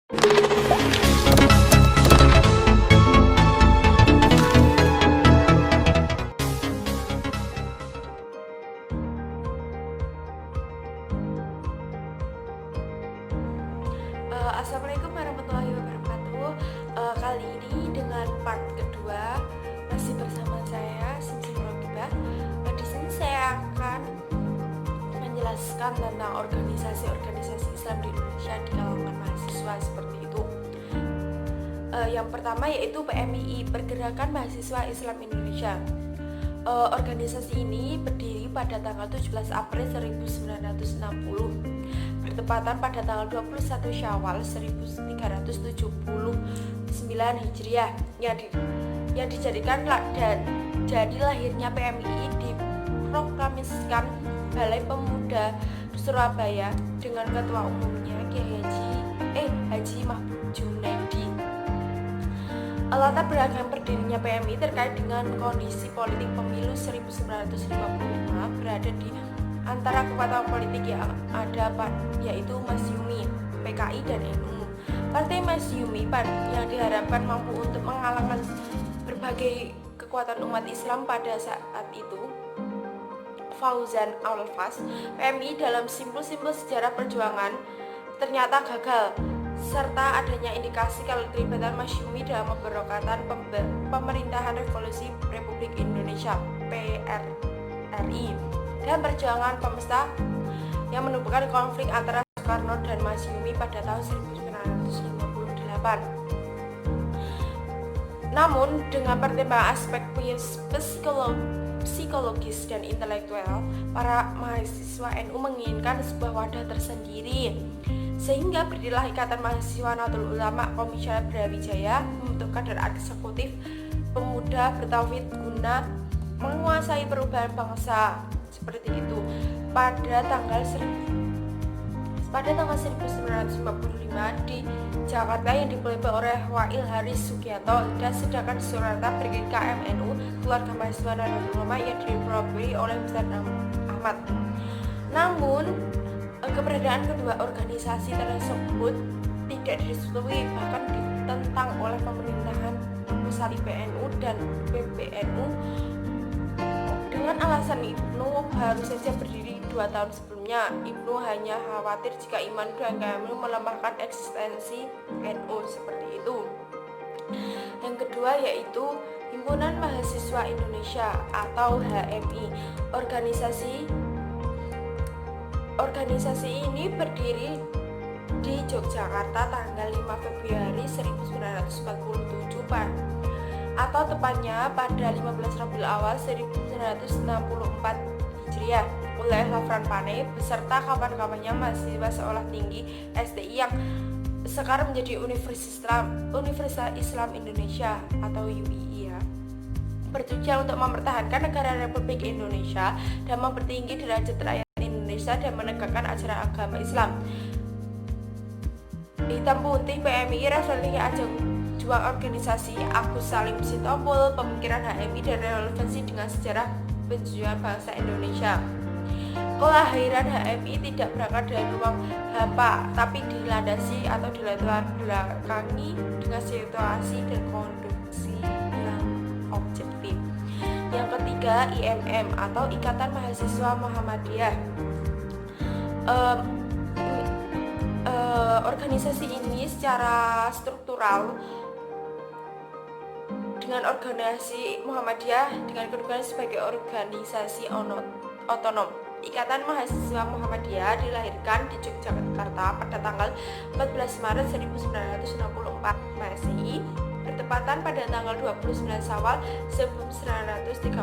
Assalamualaikum warahmatullahi wabarakatuh. Kali ini dengan part kedua masih bersama saya Simsim Rogibah. Di sini saya akan menjelaskan tentang organisasi-organisasi Islam di Indonesia di kalangan mahasiswa seperti itu. Yang pertama yaitu PMII, Pergerakan Mahasiswa Islam Indonesia. Organisasi ini berdiri pada tanggal 17 April 1960, bertepatan pada tanggal 21 Syawal 1379 Hijriah, yang dijadikan jadi lahirnya PMII diproklamasikan Balai Pemuda Surabaya dengan ketua umumnya Kiai Haji Mahmud Junaidi. Latar belakang berdirinya PMI terkait dengan kondisi politik pemilu 1955 berada di antara kekuatan politik yang ada yaitu Masyumi, PKI dan NU. Partai Masyumi yang diharapkan mampu untuk mengalahkan berbagai kekuatan umat Islam pada saat itu, Fauzan Al-Fas, PMI dalam simpul-simpul sejarah perjuangan ternyata gagal, serta adanya indikasi kalau keterlibatan Masyumi dalam pemberontakan pemerintahan Revolusi Republik Indonesia PRRI dan perjuangan pemesta yang menumbuhkan konflik antara Soekarno dan Masyumi pada tahun 1958. Namun dengan pertimbangan aspek psikologis dan intelektual, para mahasiswa NU menginginkan sebuah wadah tersendiri, sehingga berdirilah Ikatan Mahasiswa Nahdlatul Ulama Komisioner Brawijaya membentuk kader eksekutif pemuda bertauhid guna menguasai perubahan bangsa seperti itu. Pada tanggal 1955 di Jakarta yang dipimpin oleh Wail Haris Sugianto, dan sedangkan di Surakarta berdiri KMNU, Keluarga Mahasiswa Nahdlatul Ulama, yang dipimpin oleh Ustaz Ahmad. Namun keberadaan kedua organisasi tersebut tidak direstui, bahkan ditentang oleh pemerintahan pusat IPNU dan PBNU dengan alasan Ibnu baru saja berdiri 2 tahun sebelumnya. Ibnu hanya khawatir jika iman dan KMNU melemahkan eksistensi NU seperti itu. Yang kedua yaitu Himpunan Mahasiswa Indonesia atau HMI. Organisasi ini berdiri di Yogyakarta tanggal 5 Februari 1947 atau tepatnya pada 15 Rabiul Awal 1964 Hijriah oleh Lafran Pane beserta kawan-kawannya mahasiswa sekolah tinggi STI yang sekarang menjadi Universitas Islam Indonesia atau UII ya, bertujuan untuk mempertahankan negara Republik Indonesia dan mempertinggi derajat rakyat Indonesia dan menegakkan ajaran agama Islam. Hitam putih PMI referensi ajang juang organisasi Agus Salim Sitompul, pemikiran HMI dan relevansi dengan sejarah perjuangan bangsa Indonesia. Kelahiran HMI tidak berangkat dari ruang hampa, tapi dilandasi atau dilatar belakangi dengan situasi dan kondisi yang objektif. Yang ketiga, IMM atau Ikatan Mahasiswa Muhammadiyah. Organisasi ini secara struktural dengan organisasi Muhammadiyah dengan kedudukan sebagai organisasi otonom. Ikatan Mahasiswa Muhammadiyah dilahirkan di Yogyakarta pada tanggal 14 Maret 1964 Masehi, bertepatan pada tanggal 29 Syawal 1938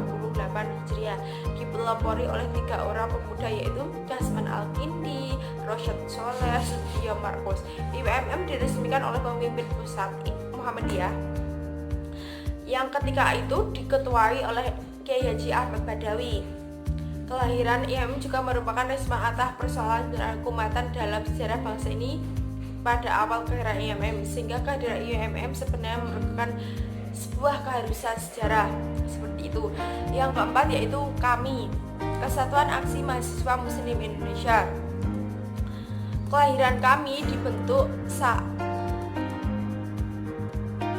Hijriah, dipelopori oleh 3 orang pemuda yaitu Kasman Al-Kindi, Rosyad Soleh, Sudiyo Markus. IMM diresmikan oleh pemimpin pusat Muhammadiyah yang ketika itu diketuai oleh Kiai Haji Ahmad Badawi. Kelahiran IMM juga merupakan resma atas persoalan berangkumatan dalam sejarah bangsa ini pada awal kelahiran IMM, sehingga kehadiran IMM sebenarnya merupakan sebuah keharusan sejarah seperti itu. Yang keempat yaitu KAMI, Kesatuan Aksi Mahasiswa Muslim Indonesia. Kelahiran KAMI dibentuk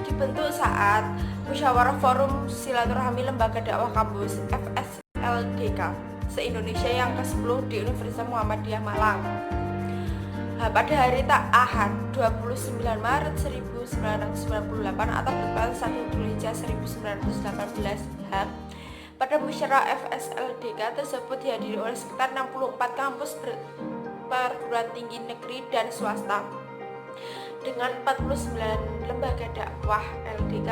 dibentuk saat Musyawarah Forum Silaturahmi Lembaga Dakwah Kampus FSLDK se-Indonesia yang ke-10 di Universitas Muhammadiyah Malang. Pada hari Ahad 29 Maret 1998 atau bertepatan 1 Dzulhijjah 1918 pada musyawarah FSLDK tersebut dihadiri oleh sekitar 64 kampus perguruan tinggi negeri dan swasta dengan 49 lembaga dakwah LDK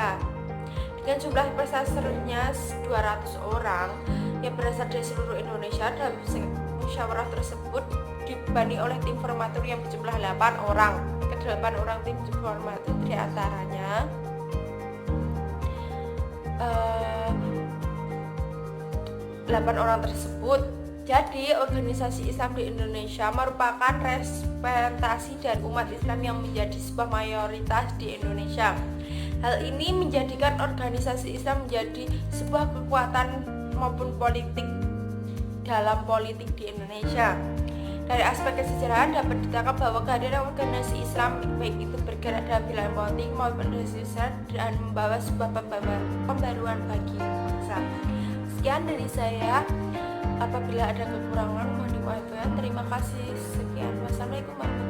dengan jumlah pesertanya 200 orang yang berasal dari seluruh Indonesia. Dalam musyawarah tersebut dibani oleh tim formatur yang berjumlah 8 orang. Ke-8 orang tim formatur diantaranya delapan orang tersebut. Jadi organisasi Islam di Indonesia merupakan representasi dari umat Islam yang menjadi sebuah mayoritas di Indonesia. Hal ini menjadikan organisasi Islam menjadi sebuah kekuatan maupun politik dalam politik di Indonesia. Dari aspek kesejarahan dapat ditangkap bahwa kehadiran organisasi Islam baik itu bergerak dalam bidang politik maupun sosial dan membawa sebuah pembaruan bagi bangsa. Sekian dari saya. Apabila ada kekurangan mohon dimaafkan. Terima kasih. Sekian. Wassalamualaikum warahmatullahi wabarakatuh.